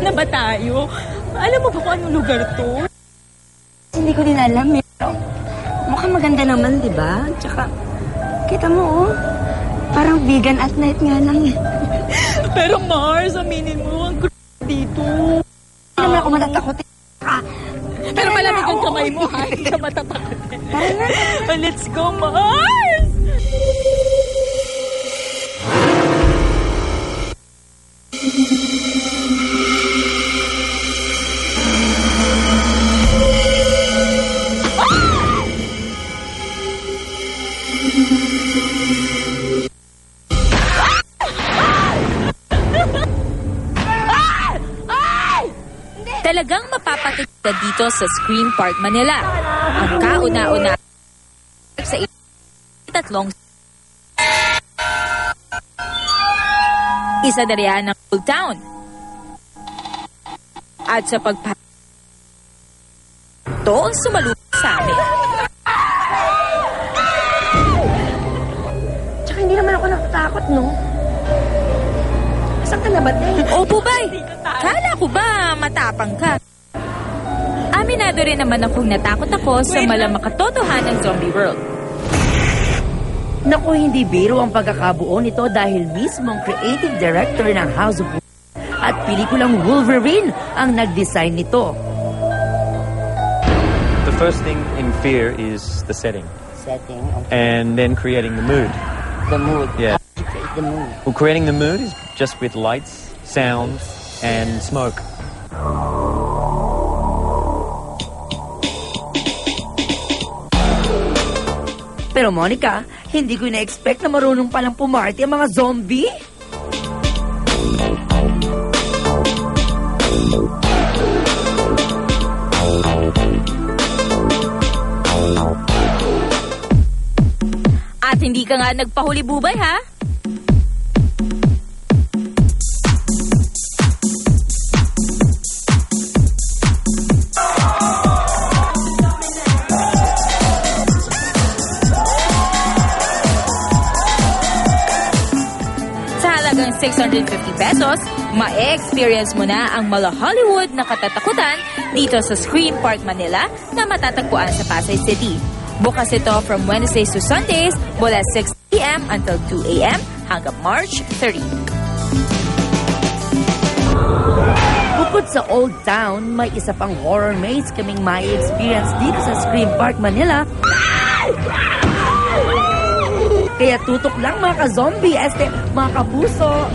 na ba tayo? Alam mo ba kung anong lugar to? Hindi ko din alam, pero mukhang maganda naman, di ba? Tsaka, kita mo, parang vegan at night nga lang. Pero Mars, aminin mo, ang dito. Hindi naman ako matatakot. Pero malamig ang kamay mo, ha? Hindi ka matatakot. Let's go, Mars! Talagang mapapatikta dito sa Scream Park Manila. Ang kauna-una sa tatlong isa na riyan ng Old Town. At sa ito ang sumalubong sa amin. Tsaka hindi naman ako natatakot, no? Saan ka na ba, Tay? Opo, bay. Kala ko ba matapang ka? Aminado rin naman akong natakot ako sa makatotohanang zombie world. Naku, hindi biro ang pagkakabuo nito dahil mismong creative director ng House of Wolves at pelikulang Wolverine ang nag-design nito. The first thing in Fear is the setting. Setting, okay. And then creating the mood. The mood. Yeah. How did you create the mood? Well, creating the mood is just with lights, sounds, and smoke. Pero Monica, hindi ko na-expect na marunong palang pumarty ang mga zombie. At hindi ka nga nagpahuli-bubay, ha? Sa halagang 650 pesos, ma-experience mo na ang mala Hollywood na katatakutan dito sa Scream Park Manila na matatagpuan sa Pasay City. Bukas ito from Wednesdays to Sundays mula 6 p.m. until 2 a.m. hanggang March 30. Bukod sa Old Town, may isa pang horror maze kaming may experience dito sa Scream Park Manila. Kaya tutok lang mga ka-zombie, mga kapuso.